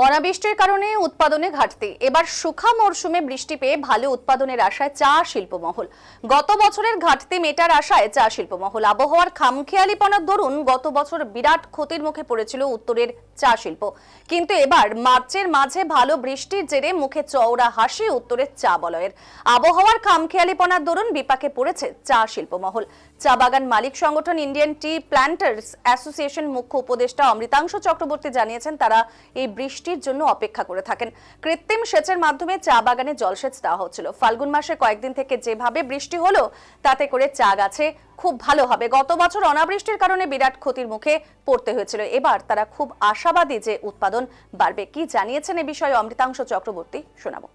অনাবৃষ্টির কারণে উৎপাদনে ঘাটতি। এবার শুখা মরশুমে বৃষ্টি পেয়ে ভালো উৎপাদনের আশায় চা শিল্পমহল। গত বছরের ঘাটতি মেটার আশায় চা শিল্পমহল। আবহাওয়ার খামখেয়ালিপনার দরুন গত বছর বিরাট ক্ষতির মুখে পড়েছিল উত্তরের চা শিল্প, কিন্তু এবার মার্চের মাঝে ভালো বৃষ্টির জেরে মুখে চওড়া হাসি উত্তরের চা বলয়ের। আবহাওয়ার খামখেয়ালিপনার দরুন বিপাকে পড়েছে চা শিল্পমহল। চা বাগান মালিক সংগঠন ইন্ডিয়ান টি প্ল্যান্টার্স অ্যাসোসিয়েশন মুখ্য উপদেষ্টা অমৃতাংশ চক্রবর্তী জানিয়েছেন, তারা এই বৃষ্টির জন্য অপেক্ষা করে থাকেন। কৃত্রিম সেচের মাধ্যমে চা বাগানে জলসেচ দেওয়া হচ্ছিল। ফাল্গুন মাসে কয়েকদিন থেকে যেভাবে বৃষ্টি হলো তাতে করে চা গাছে খুব ভালো হবে। গত বছর অনাবৃষ্টির কারণে বিরাট ক্ষতির মুখে পড়তে হয়েছিল। এবার তারা খুব আশাবাদী যে উৎপাদন বাড়বে। কি জানিয়েছেন এ বিষয়ে অমৃতাংশ চক্রবর্তী, শোনাবো।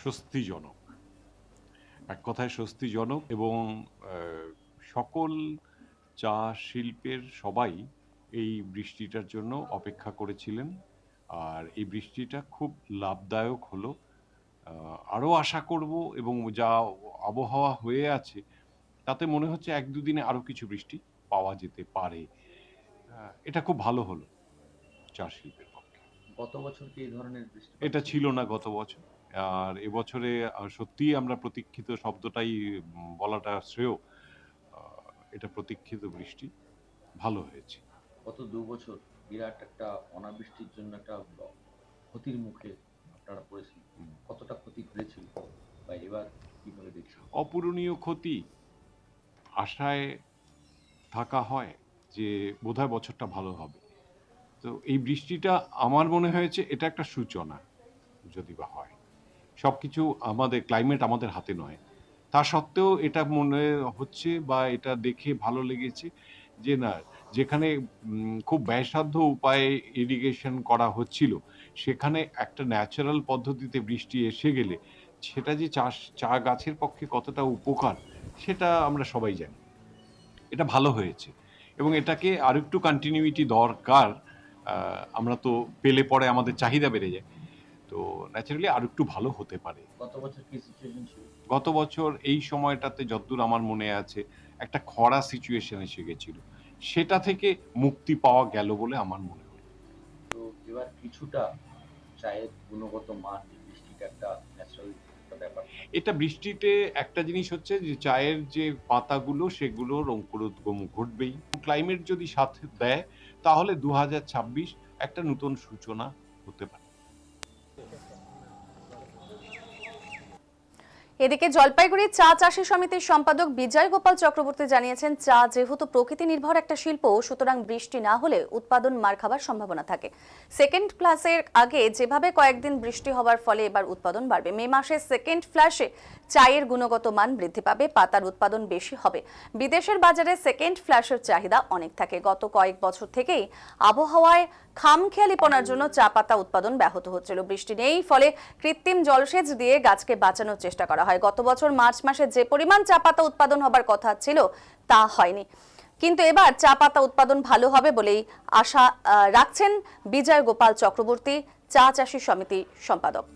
স্বস্তিজনক, এক কথায় স্বস্তিজনক, এবং সকল চা শিল্পের সবাই এই বৃষ্টিটার জন্য অপেক্ষা করেছিলেন। আর এই বৃষ্টিটা খুব লাভদায়ক হলো। আরও আশা করব, এবং যা আবহাওয়া হয়ে আছে তাতে মনে হচ্ছে এক দুদিনে আরও কিছু বৃষ্টি পাওয়া যেতে পারে। এটা খুব ভালো হলো চা শিল্পের পক্ষে। গত বছর কি এই ধরনের বৃষ্টি এটা ছিল না গত বছর, আর এবছরে সত্যিই আমরা প্রতীক্ষিত শব্দটাই বলাটা শ্রেয়। এটা প্রতীক্ষিত বৃষ্টি ভালো হয়েছে। গত 2 বছর বিরাট একটা অনাবৃষ্টির জন্য একটা ক্ষতির মুখে আপনারা পড়েছিলেন। কতটা ক্ষতি হয়েছিল বা এবার কিভাবে দেখছেন? অপূরণীয় ক্ষতি। আশায় থাকা হয় যে বোধহয় বছরটা ভালো হবে। তো এই বৃষ্টিটা আমার মনে হয়েছে এটা একটা সূচনা। যদি বা হয়, সবকিছু আমাদের ক্লাইমেট আমাদের হাতে নয়, তা সত্ত্বেও এটা মনে হচ্ছে বা এটা দেখে ভালো লেগেছে যে না, যেখানে খুব ব্যয়সাধ্য উপায়ে ইরিগেশন করা হচ্ছিল সেখানে একটা ন্যাচারাল পদ্ধতিতে বৃষ্টি এসে গেলে সেটা যে চা গাছের পক্ষে কতটা উপকার সেটা আমরা সবাই জানি। এটা ভালো হয়েছে এবং এটাকে আর একটু কন্টিনিউইটি দরকার। আমরা তো পেলে পরে আমাদের চাহিদা বেড়ে যায়, তো ন্যাচারালি আর একটু ভালো হতে পারে। গত বছর কি সিচুয়েশন ছিল? গত বছর এই সময়টাতে যতদূর আমার মনে আছে একটা খরা সিচুয়েশন এসে গেছিল, সেটা থেকে মুক্তি পাওয়া গেল বলে আমার মনে হয়। তো এবার কিছুটা চায়ের গুণগত মান, বৃষ্টিটা একটা ন্যাচারাল ব্যাপার। এটা বৃষ্টিতে একটা জিনিস হচ্ছে যে চায়ের যে পাতাগুলো সেগুলোর অঙ্কুরোদ্গম ঘটবেই। ক্লাইমেট যদি সাথ দেয় তাহলে 2026 একটা নতুন সূচনা হতে পারে। এদিকে জলপাইগুড়ি চা চাষী সমিতির সম্পাদক বিজয় গোপাল চক্রবর্তী জানিয়েছেন, চা যেহেতু প্রকৃতি নির্ভর একটা শিল্প, সুতরাং বৃষ্টি না হলে উৎপাদন মার খাবার সম্ভাবনা থাকে। সেকেন্ড ফ্লাশের আগে যেভাবে কয়েকদিন বৃষ্টি হওয়ার ফলে এবার উৎপাদন বাড়বে। মে মাসে সেকেন্ড ফ্লাশে চায়ের গুণগত মান বৃদ্ধি পাবে, পাতার উৎপাদন বেশি হবে। বিদেশের বাজারে সেকেন্ড ফ্লাশের চাহিদা অনেক থাকে। গত কয়েক বছর থেকেই আবহাওয়ায় খামখেয়ালিপনার জন্য চা পাতা উৎপাদন ব্যাহত হচ্ছিল। বৃষ্টি নেই, ফলে কৃত্রিম জলসেচ দিয়ে গাছকে বাঁচানোর চেষ্টা করা হয়। গত বছর মার্চ মাসে যে পরিমাণ চা পাতা উৎপাদন হবার কথা ছিল তা হয়নি, কিন্তু এবার চা পাতা উৎপাদন ভালো হবে বলেই আশা রাখছেন বিজয় গোপাল চক্রবর্তী, চা চাষী সমিতি সম্পাদক।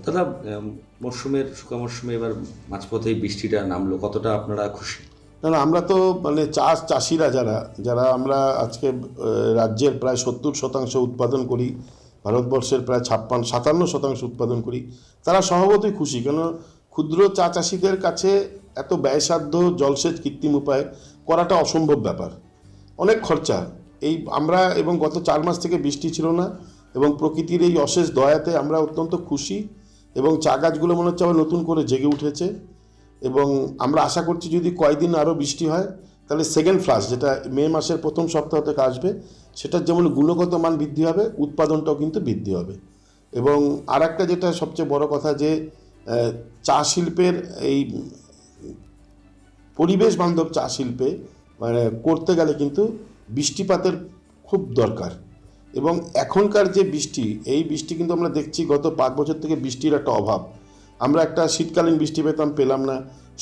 দাদা, মরশুমের শুকা মরশুমে এবার মাঝপথেই বৃষ্টিটা নামলো, কতটা আপনারা খুশি? না, আমরা তো মানে চাষিরা যারা আমরা আজকে রাজ্যের প্রায় 70% উৎপাদন করি, ভারতবর্ষের প্রায় 57% উৎপাদন করি, তারা স্বভাবতই খুশি। কেন, ক্ষুদ্র চা চাষিদের কাছে এত ব্যয়সাধ্য জলসেচ কৃত্রিম উপায়ে করাটা অসম্ভব ব্যাপার, অনেক খরচা। আমরা এবং গত 4 মাস থেকে বৃষ্টি ছিল না, এবং প্রকৃতির এই অশেষ দয়াতে আমরা অত্যন্ত খুশি, এবং চা গাছগুলো মনে হচ্ছে আবার নতুন করে জেগে উঠেছে। এবং আমরা আশা করছি যদি কয়েকদিন আরও বৃষ্টি হয় তাহলে সেকেন্ড ফ্লাশ, যেটা মে মাসের প্রথম সপ্তাহ থেকে আসবে, সেটার যেমন গুণগত মান বৃদ্ধি হবে, উৎপাদনটাও কিন্তু বৃদ্ধি হবে। এবং আর একটা যেটা সবচেয়ে বড় কথা, যে চা শিল্পের এই পরিবেশ বান্ধব চা শিল্পে মানে করতে গেলে কিন্তু বৃষ্টিপাতের খুব দরকার। এবং এখনকার যে বৃষ্টি, এই বৃষ্টি কিন্তু আমরা দেখছি গত 5 বছর থেকে বৃষ্টির একটা অভাব। আমরা একটা শীতকালীন বৃষ্টি পেলাম না,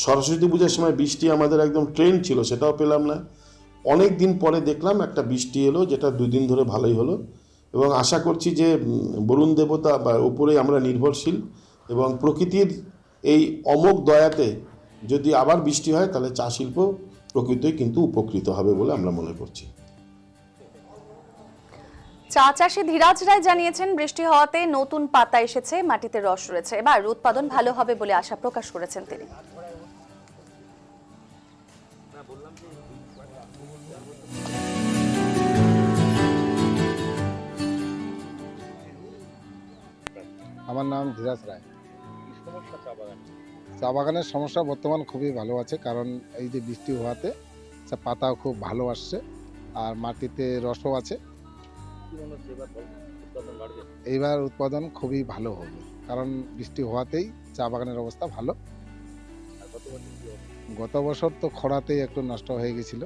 সরস্বতী পূজার সময় বৃষ্টি আমাদের একদম ট্রেন্ড ছিল, সেটাও পেলাম না। অনেক দিন পরে দেখলাম একটা বৃষ্টি এলো, যেটা দুদিন ধরে ভালোই হলো, এবং আশা করছি যে বরুণ দেবতা বা উপরে আমরা নির্ভরশীল, এবং প্রকৃতির এই অমোঘ দয়াতে যদি আবার বৃষ্টি হয় তাহলে চা শিল্প প্রকৃতই কিন্তু উপকৃত হবে বলে আমরা মনে করছি। চা চাষি ধীরাজ রায় জানিয়েছেন, বৃষ্টি হওয়াতে নতুন পাতা এসেছে, মাটিতে রস রয়েছে, এবার উৎপাদন ভালো হবে বলে আশা প্রকাশ করেছেন তিনি। আমার নাম ধীরাজ রায়। চা বাগানের সমস্যা বর্তমান খুবই ভালো আছে, কারণ এই যে বৃষ্টি হওয়াতে পাতাও খুব ভালো আসছে আর মাটিতে রসও আছে। এইবার উৎপাদন খুবই ভালো হবে, কারণ বৃষ্টি হওয়াতেই চা বাগানের অবস্থা ভালো। গত বছর তো খরাতেই একটু নষ্ট হয়ে গেছিল,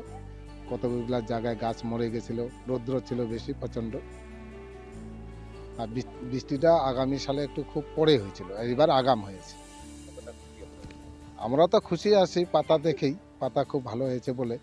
কতগুলো জায়গায় গাছ মরে গেছিল, রৌদ্র ছিল বেশি প্রচণ্ড। আর বৃষ্টিটা আগামী সালে একটু খুব পরে হয়েছিল, এবার আগাম হয়েছে। আমরা তো খুশি আছি পাতা দেখেই, পাতা খুব ভালো হয়েছে বলে।